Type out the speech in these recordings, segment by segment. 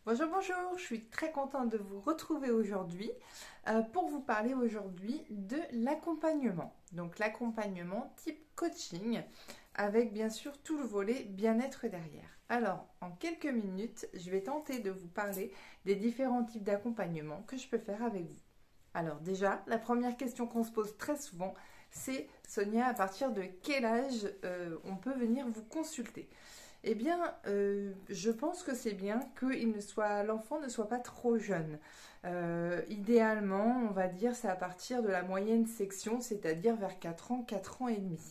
Bonjour, bonjour, je suis très contente de vous retrouver aujourd'hui pour vous parler aujourd'hui de l'accompagnement. Donc l'accompagnement type coaching avec bien sûr tout le volet bien-être derrière. Alors en quelques minutes, je vais tenter de vous parler des différents types d'accompagnement que je peux faire avec vous. Alors déjà, la première question qu'on se pose très souvent, c'est Sonia, à partir de quel âge on peut venir vous consulter? Eh bien, je pense que c'est bien que l'enfant ne soit pas trop jeune. Idéalement, on va dire, c'est à partir de la moyenne section, c'est-à-dire vers 4 ans, 4 ans et demi.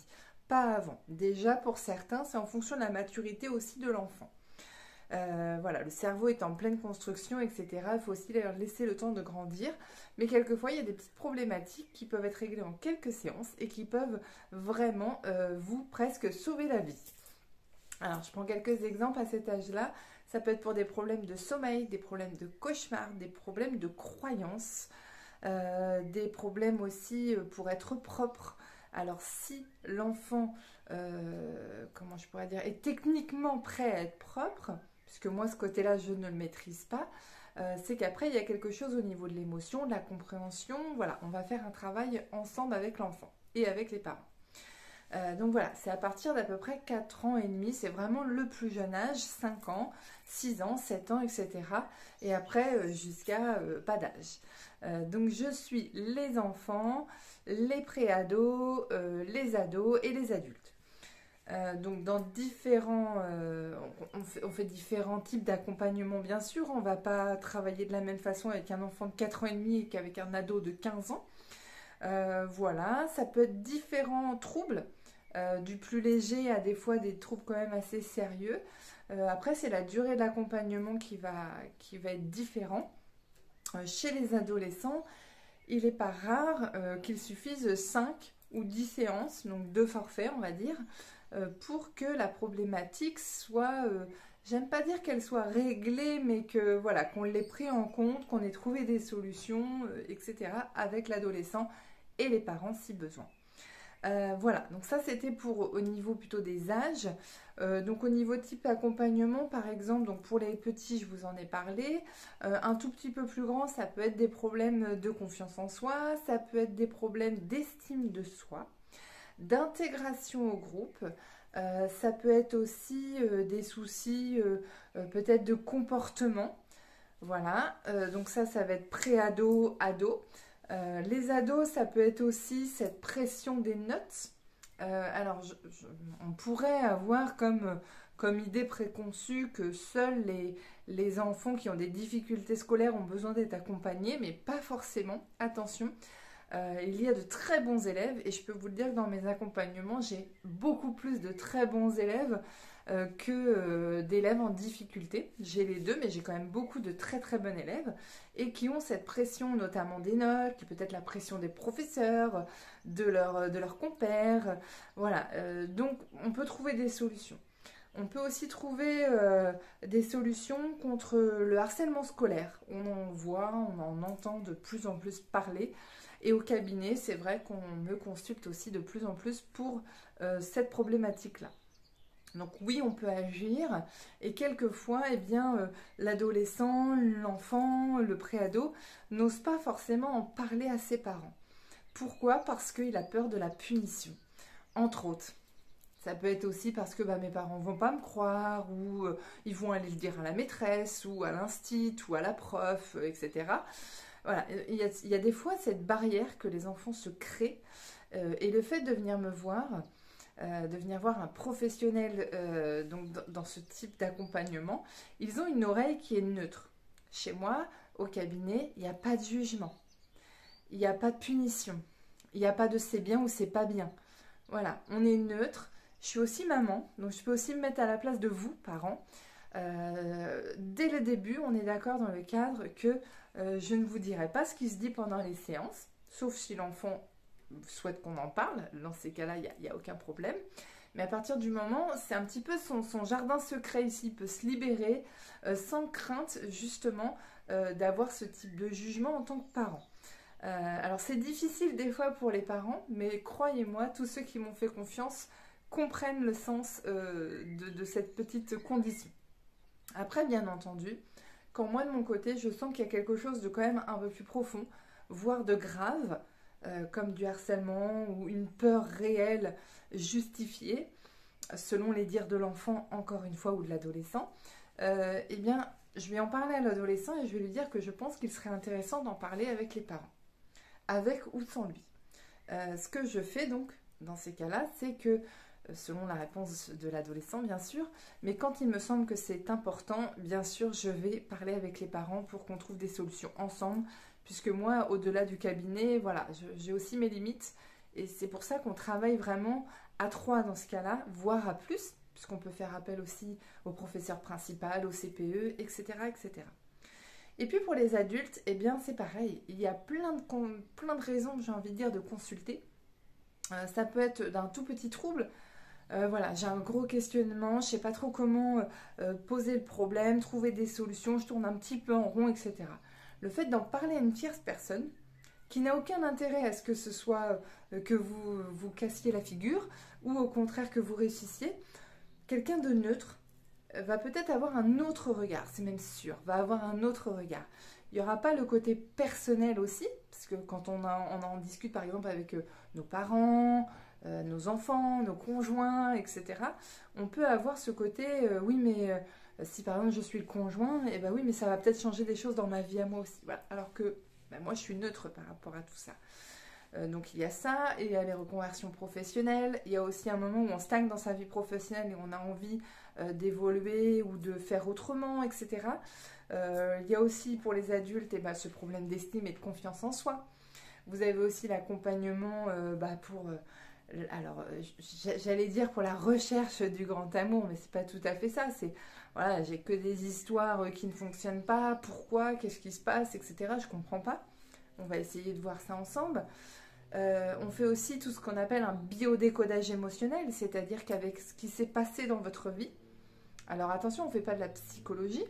Pas avant. Déjà, pour certains, c'est en fonction de la maturité aussi de l'enfant. Voilà, le cerveau est en pleine construction, etc. Il faut aussi leur laisser le temps de grandir. Mais quelquefois, il y a des petites problématiques qui peuvent être réglées en quelques séances et qui peuvent vraiment vous presque sauver la vie. Alors, je prends quelques exemples à cet âge-là. Ça peut être pour des problèmes de sommeil, des problèmes de cauchemar, des problèmes de croyances, des problèmes aussi pour être propre. Alors, si l'enfant, comment je pourrais dire, est techniquement prêt à être propre, puisque moi, ce côté-là, je ne le maîtrise pas, c'est qu'après, il y a quelque chose au niveau de l'émotion, de la compréhension. Voilà, on va faire un travail ensemble avec l'enfant et avec les parents. Donc voilà, c'est à partir d'à peu près 4 ans et demi, c'est vraiment le plus jeune âge, 5 ans, 6 ans, 7 ans, etc. Et après, jusqu'à pas d'âge. Donc je suis les enfants, les pré-ados, les ados et les adultes. Donc dans on fait différents types d'accompagnement bien sûr, on ne va pas travailler de la même façon avec un enfant de 4 ans et demi qu'avec un ado de 15 ans. Voilà, ça peut être différents troubles, du plus léger à des fois des troubles quand même assez sérieux. Après, c'est la durée de l'accompagnement qui va être différent. Chez les adolescents, il n'est pas rare qu'il suffise 5 ou 10 séances, donc 2 forfaits on va dire, pour que la problématique soit, j'aime pas dire qu'elle soit réglée, mais que voilà, qu'on l'ait pris en compte, qu'on ait trouvé des solutions, etc. avec l'adolescent et les parents si besoin. Voilà, donc ça c'était pour au niveau plutôt des âges. Donc au niveau type accompagnement, par exemple, donc pour les petits, je vous en ai parlé. Un tout petit peu plus grand, ça peut être des problèmes de confiance en soi, ça peut être des problèmes d'estime de soi, d'intégration au groupe. Ça peut être aussi des soucis peut-être de comportement. Voilà, donc ça va être pré-ado, ado. Les ados, ça peut être aussi cette pression des notes. Alors, on pourrait avoir comme idée préconçue que seuls les enfants qui ont des difficultés scolaires ont besoin d'être accompagnés, mais pas forcément. Attention, il y a de très bons élèves et je peux vous le dire que dans mes accompagnements, j'ai beaucoup plus de très bons élèves que d'élèves en difficulté. J'ai les deux, mais j'ai quand même beaucoup de très très bons élèves et qui ont cette pression notamment des notes, qui peut être la pression des professeurs, de leurs compères. Voilà, donc on peut trouver des solutions. On peut aussi trouver des solutions contre le harcèlement scolaire. On en voit, on en entend de plus en plus parler. Et au cabinet, c'est vrai qu'on me consulte aussi de plus en plus pour cette problématique-là. Donc oui, on peut agir et quelquefois, eh bien, l'adolescent, l'enfant, le préado n'ose pas forcément en parler à ses parents. Pourquoi? Parce qu'il a peur de la punition, entre autres. Ça peut être aussi parce que mes parents vont pas me croire ou ils vont aller le dire à la maîtresse ou à l'instit ou à la prof, etc. Voilà, il y a des fois cette barrière que les enfants se créent et le fait de venir me voir, de venir voir un professionnel donc dans ce type d'accompagnement, ils ont une oreille qui est neutre. Chez moi, au cabinet, il n'y a pas de jugement, il n'y a pas de punition, il n'y a pas de c'est bien ou c'est pas bien. Voilà, on est neutre. Je suis aussi maman, donc je peux aussi me mettre à la place de vous, parents. Dès le début, on est d'accord dans le cadre que je ne vous dirai pas ce qui se dit pendant les séances, sauf si l'enfant souhaite qu'on en parle. Dans ces cas-là, il n'y a aucun problème. Mais à partir du moment, c'est un petit peu son jardin secret ici, il peut se libérer sans crainte justement d'avoir ce type de jugement en tant que parent. Alors c'est difficile des fois pour les parents, mais croyez-moi, tous ceux qui m'ont fait confiance comprennent le sens de cette petite condition. Après, bien entendu, quand moi de mon côté je sens qu'il y a quelque chose de quand même un peu plus profond, voire de grave, comme du harcèlement ou une peur réelle justifiée, selon les dires de l'enfant encore une fois ou de l'adolescent, eh bien je vais en parler à l'adolescent et je vais lui dire que je pense qu'il serait intéressant d'en parler avec les parents, avec ou sans lui. Ce que je fais donc dans ces cas-là, c'est que, selon la réponse de l'adolescent bien sûr, mais quand il me semble que c'est important, bien sûr je vais parler avec les parents pour qu'on trouve des solutions ensemble, puisque moi au-delà du cabinet, voilà, j'ai aussi mes limites et c'est pour ça qu'on travaille vraiment à trois dans ce cas-là, voire à plus, puisqu'on peut faire appel aussi au professeur principal, au CPE, etc. etc. Et puis pour les adultes, eh bien c'est pareil, il y a plein de raisons, j'ai envie de dire, de consulter. Ça peut être d'un tout petit trouble, voilà, j'ai un gros questionnement, je ne sais pas trop comment poser le problème, trouver des solutions, je tourne un petit peu en rond, etc. Le fait d'en parler à une tierce personne, qui n'a aucun intérêt à ce que ce soit que vous vous cassiez la figure, ou au contraire que vous réussissiez, quelqu'un de neutre va peut-être avoir un autre regard, c'est même sûr, va avoir un autre regard. Il n'y aura pas le côté personnel aussi, parce que quand on en discute par exemple avec nos parents, nos enfants, nos conjoints, etc., on peut avoir ce côté, oui mais si par exemple je suis le conjoint, et ben oui mais ça va peut-être changer des choses dans ma vie à moi aussi. Voilà. Alors que ben, moi je suis neutre par rapport à tout ça. Donc il y a ça, et il y a les reconversions professionnelles, il y a aussi un moment où on stagne dans sa vie professionnelle et on a envie d'évoluer ou de faire autrement, etc. Il y a aussi pour les adultes et ce problème d'estime et de confiance en soi. Vous avez aussi l'accompagnement pour, j'allais dire pour la recherche du grand amour, mais c'est pas tout à fait ça. C'est voilà, j'ai que des histoires qui ne fonctionnent pas, pourquoi, qu'est-ce qui se passe, etc. Je comprends pas. On va essayer de voir ça ensemble. On fait aussi tout ce qu'on appelle un biodécodage émotionnel, c'est-à-dire qu'avec ce qui s'est passé dans votre vie, alors attention, on ne fait pas de la psychologie,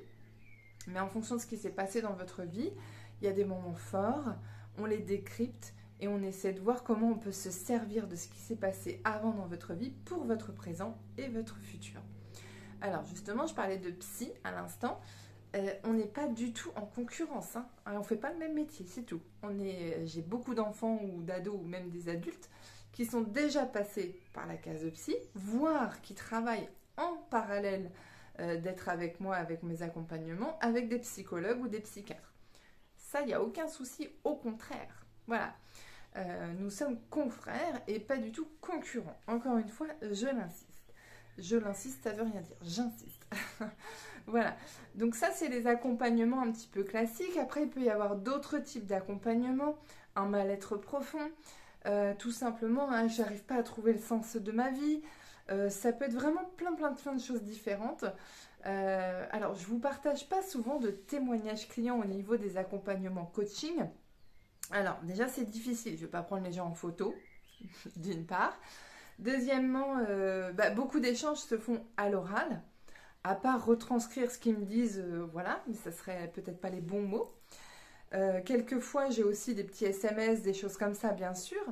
mais en fonction de ce qui s'est passé dans votre vie, il y a des moments forts, on les décrypte et on essaie de voir comment on peut se servir de ce qui s'est passé avant dans votre vie pour votre présent et votre futur. Alors justement, je parlais de psy à l'instant. On n'est pas du tout en concurrence, hein. On ne fait pas le même métier, c'est tout. J'ai beaucoup d'enfants ou d'ados ou même des adultes qui sont déjà passés par la case de psy, voire qui travaillent en parallèle d'être avec moi, avec mes accompagnements, avec des psychologues ou des psychiatres. Ça, il n'y a aucun souci, au contraire. Voilà. Nous sommes confrères et pas du tout concurrents. Encore une fois, je l'insiste. Je l'insiste, ça ne veut rien dire. J'insiste. Voilà. Donc ça, c'est les accompagnements un petit peu classiques. Après, il peut y avoir d'autres types d'accompagnements. Un mal-être profond. Tout simplement, hein, j'arrive pas à trouver le sens de ma vie. Ça peut être vraiment plein de choses différentes. Alors, je vous partage pas souvent de témoignages clients au niveau des accompagnements coaching. Alors, déjà, c'est difficile. Je ne vais pas prendre les gens en photo, d'une part. Deuxièmement, beaucoup d'échanges se font à l'oral, à part retranscrire ce qu'ils me disent, voilà, mais ça serait peut-être pas les bons mots. Quelquefois, j'ai aussi des petits SMS, des choses comme ça, bien sûr.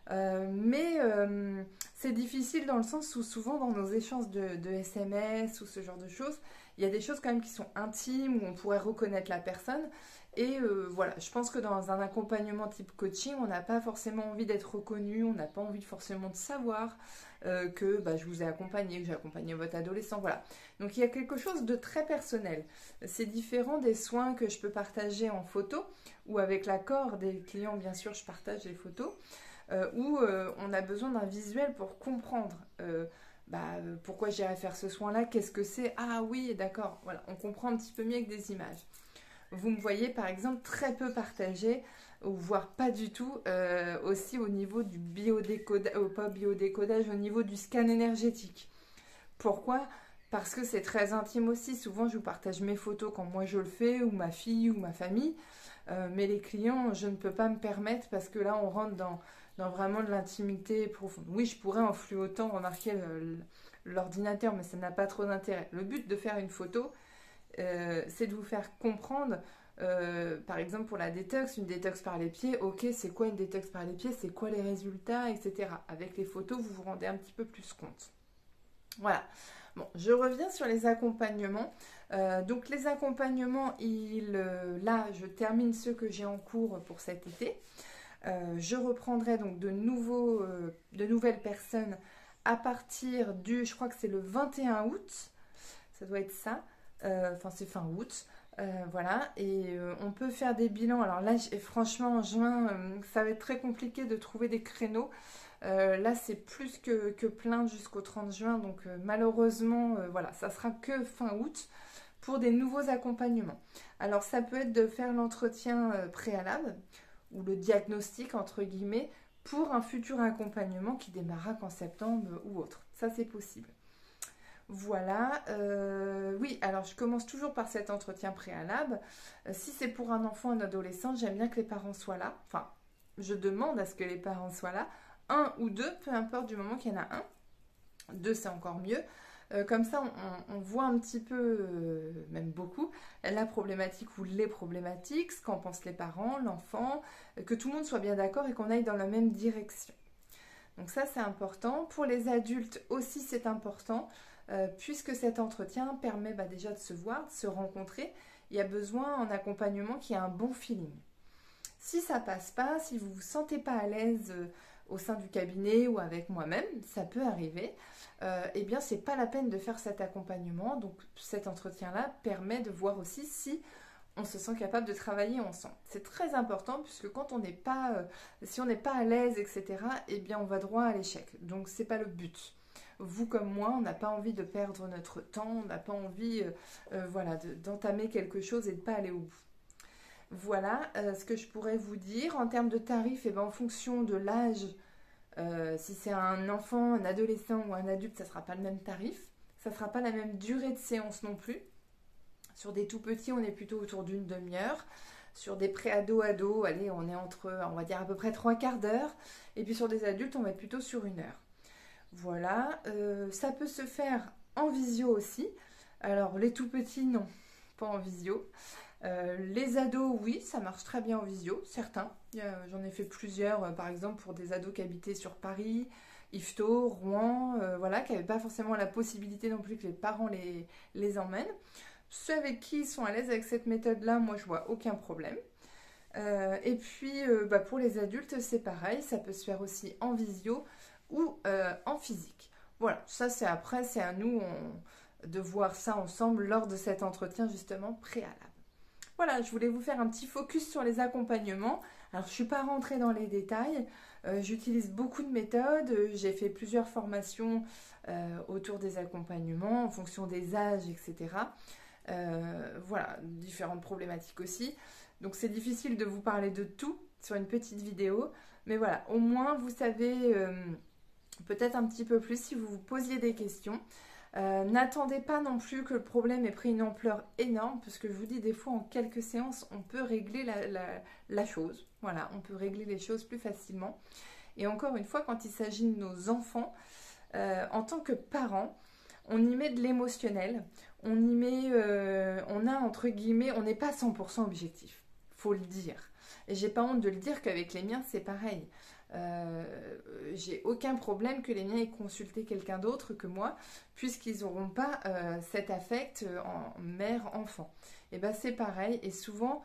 Mais c'est difficile dans le sens où souvent dans nos échanges de SMS ou ce genre de choses, il y a des choses quand même qui sont intimes, où on pourrait reconnaître la personne. Et voilà, je pense que dans un accompagnement type coaching, on n'a pas forcément envie d'être reconnu, on n'a pas envie forcément de savoir que je vous ai accompagné, que j'ai accompagné votre adolescent, voilà. Donc il y a quelque chose de très personnel. C'est différent des soins que je peux partager en photo, ou avec l'accord des clients, bien sûr, je partage les photos, où on a besoin d'un visuel pour comprendre pourquoi j'irais faire ce soin-là, qu'est-ce que c'est, ah oui, d'accord, voilà, on comprend un petit peu mieux avec des images. Vous me voyez par exemple très peu partagé, ou voire pas du tout, aussi au niveau du biodécodage, au niveau du scan énergétique. Pourquoi ? Parce que c'est très intime aussi. Souvent je vous partage mes photos quand moi je le fais, ou ma fille, ou ma famille. Mais les clients, je ne peux pas me permettre parce que là on rentre dans vraiment de l'intimité profonde. Oui, je pourrais en fluotant remarquer l'ordinateur, mais ça n'a pas trop d'intérêt. Le but de faire une photo, c'est de vous faire comprendre, par exemple pour la détox, une détox par les pieds, ok, c'est quoi une détox par les pieds, c'est quoi les résultats, etc. Avec les photos, vous vous rendez un petit peu plus compte. Voilà. Bon, je reviens sur les accompagnements. Donc les accompagnements, là, je termine ceux que j'ai en cours pour cet été. Je reprendrai donc de nouvelles personnes à partir je crois que c'est le 21 août, ça doit être ça, enfin c'est fin août, voilà, et on peut faire des bilans. Alors là, franchement, en juin, ça va être très compliqué de trouver des créneaux. Là, c'est plus que plein jusqu'au 30 juin, donc malheureusement, voilà, ça sera que fin août pour des nouveaux accompagnements. Alors ça peut être de faire l'entretien préalable, ou le diagnostic entre guillemets pour un futur accompagnement qui démarrera qu'en septembre ou autre. Ça c'est possible. Voilà, oui, alors je commence toujours par cet entretien préalable. Si c'est pour un enfant, un adolescent, j'aime bien que les parents soient là. Enfin, je demande à ce que les parents soient là. Un ou deux, peu importe du moment qu'il y en a un. Deux, c'est encore mieux. Comme ça, on voit un petit peu, même beaucoup, la problématique ou les problématiques, ce qu'en pensent les parents, l'enfant, que tout le monde soit bien d'accord et qu'on aille dans la même direction. Donc ça, c'est important. Pour les adultes aussi, c'est important, puisque cet entretien permet déjà de se voir, de se rencontrer. Il y a besoin en accompagnement qu'il y ait un bon feeling. Si ça passe pas, si vous ne vous sentez pas à l'aise au sein du cabinet ou avec moi-même, ça peut arriver, eh bien c'est pas la peine de faire cet accompagnement. Donc cet entretien-là permet de voir aussi si on se sent capable de travailler ensemble. C'est très important puisque quand on n'est pas, si on n'est pas à l'aise, etc., eh bien on va droit à l'échec. Donc c'est pas le but. Vous comme moi, on n'a pas envie de perdre notre temps, on n'a pas envie voilà, d'entamer quelque chose et de ne pas aller au bout. Voilà ce que je pourrais vous dire. En termes de tarifs, eh ben, en fonction de l'âge, si c'est un enfant, un adolescent ou un adulte, ça ne sera pas le même tarif. Ça ne sera pas la même durée de séance non plus. Sur des tout petits, on est plutôt autour d'une demi-heure. Sur des pré-ados, allez, on est entre, on va dire à peu près 3/4 d'heure. Et puis sur des adultes, on va être plutôt sur 1 heure. Voilà, ça peut se faire en visio aussi. Alors les tout petits, non, pas en visio. Les ados, oui, ça marche très bien en visio, certains. J'en ai fait plusieurs, par exemple pour des ados qui habitaient sur Paris, Yvetot, Rouen, voilà, qui n'avaient pas forcément la possibilité non plus que les parents les emmènent. Ceux avec qui ils sont à l'aise avec cette méthode-là, moi je vois aucun problème. Et puis pour les adultes, c'est pareil, ça peut se faire aussi en visio ou en physique. Voilà, ça c'est après, c'est à nous de voir ça ensemble lors de cet entretien justement préalable. Voilà, je voulais vous faire un petit focus sur les accompagnements. Alors, je ne suis pas rentrée dans les détails. J'utilise beaucoup de méthodes. J'ai fait plusieurs formations autour des accompagnements en fonction des âges, etc. Voilà, différentes problématiques aussi. Donc, c'est difficile de vous parler de tout sur une petite vidéo. Mais voilà, au moins, vous savez peut-être un petit peu plus si vous vous posiez des questions. N'attendez pas non plus que le problème ait pris une ampleur énorme, parce que je vous dis, des fois en quelques séances on peut régler la chose, voilà, on peut régler les choses plus facilement. Et encore une fois, quand il s'agit de nos enfants, en tant que parents, on y met de l'émotionnel, on y met, on a entre guillemets, on n'est pas 100% objectif, faut le dire. Et j'ai pas honte de le dire qu'avec les miens c'est pareil. J'ai aucun problème que les miens aient consulté quelqu'un d'autre que moi, puisqu'ils n'auront pas cet affect en mère-enfant. Et bien c'est pareil, et souvent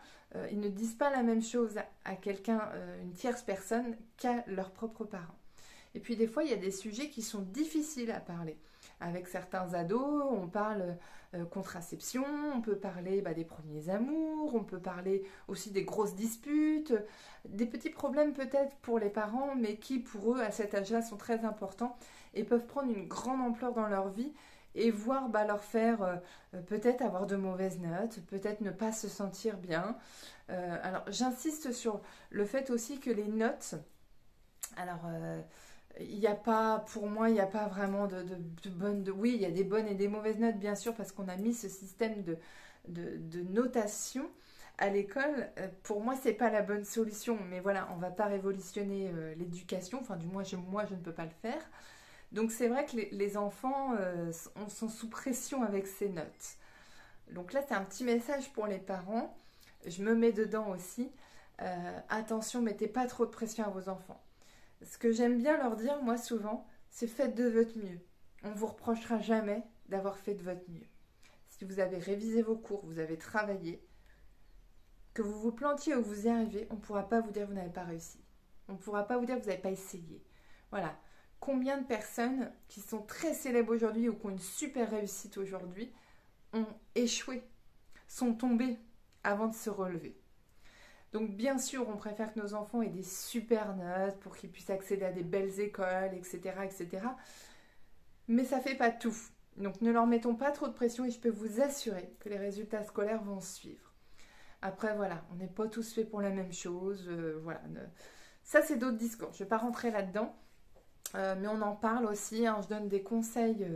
ils ne disent pas la même chose à quelqu'un, une tierce personne, qu'à leurs propres parents. Et puis des fois il y a des sujets qui sont difficiles à parler. Avec certains ados, on parle contraception, on peut parler des premiers amours, on peut parler aussi des grosses disputes, des petits problèmes peut-être pour les parents, mais qui pour eux à cet âge-là sont très importants et peuvent prendre une grande ampleur dans leur vie et voir leur faire peut-être avoir de mauvaises notes, peut-être ne pas se sentir bien. Alors j'insiste sur le fait aussi que les notes, alors il n'y a pas, pour moi, il n'y a pas vraiment de bonnes... oui, il y a des bonnes et des mauvaises notes, bien sûr, parce qu'on a mis ce système de notation à l'école. Pour moi, c'est pas la bonne solution. Mais voilà, on ne va pas révolutionner l'éducation. Enfin, du moins, moi, je ne peux pas le faire. Donc, c'est vrai que les enfants sont sous pression avec ces notes. Donc là, c'est un petit message pour les parents. Je me mets dedans aussi. Attention, mettez pas trop de pression à vos enfants. Ce que j'aime bien leur dire, moi, souvent, c'est faites de votre mieux. On ne vous reprochera jamais d'avoir fait de votre mieux. Si vous avez révisé vos cours, vous avez travaillé, que vous vous plantiez ou que vous y arrivez, on ne pourra pas vous dire que vous n'avez pas réussi. On ne pourra pas vous dire que vous n'avez pas essayé. Voilà. Combien de personnes qui sont très célèbres aujourd'hui ou qui ont une super réussite aujourd'hui ont échoué, sont tombées avant de se relever. Donc bien sûr, on préfère que nos enfants aient des super notes pour qu'ils puissent accéder à des belles écoles, etc., etc. Mais ça ne fait pas tout. Donc ne leur mettons pas trop de pression et je peux vous assurer que les résultats scolaires vont suivre. Après, voilà, on n'est pas tous faits pour la même chose. Voilà. Ça, c'est d'autres discours. Je ne vais pas rentrer là-dedans. Mais on en parle aussi. Hein. Je donne des conseils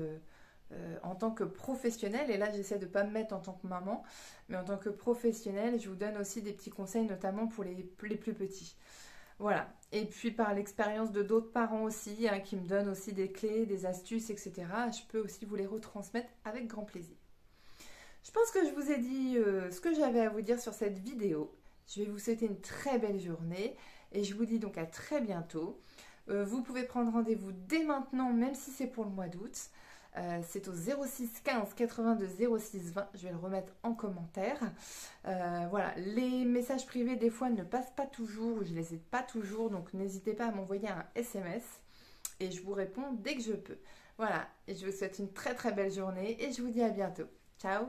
en tant que professionnelle. Et là, j'essaie de ne pas me mettre en tant que maman. Mais en tant que professionnelle, je vous donne aussi des petits conseils, notamment pour les plus petits. Voilà. Et puis, par l'expérience de d'autres parents aussi, hein, qui me donnent aussi des clés, des astuces, etc., je peux aussi vous les retransmettre avec grand plaisir. Je pense que je vous ai dit ce que j'avais à vous dire sur cette vidéo. Je vais vous souhaiter une très belle journée et je vous dis donc à très bientôt. Vous pouvez prendre rendez-vous dès maintenant, même si c'est pour le mois d'août. C'est au 06 15 82 06 20. Je vais le remettre en commentaire. Voilà, les messages privés des fois ne passent pas toujours, je ne les ai pas toujours, donc n'hésitez pas à m'envoyer un SMS et je vous réponds dès que je peux. Voilà, et je vous souhaite une très très belle journée et je vous dis à bientôt. Ciao!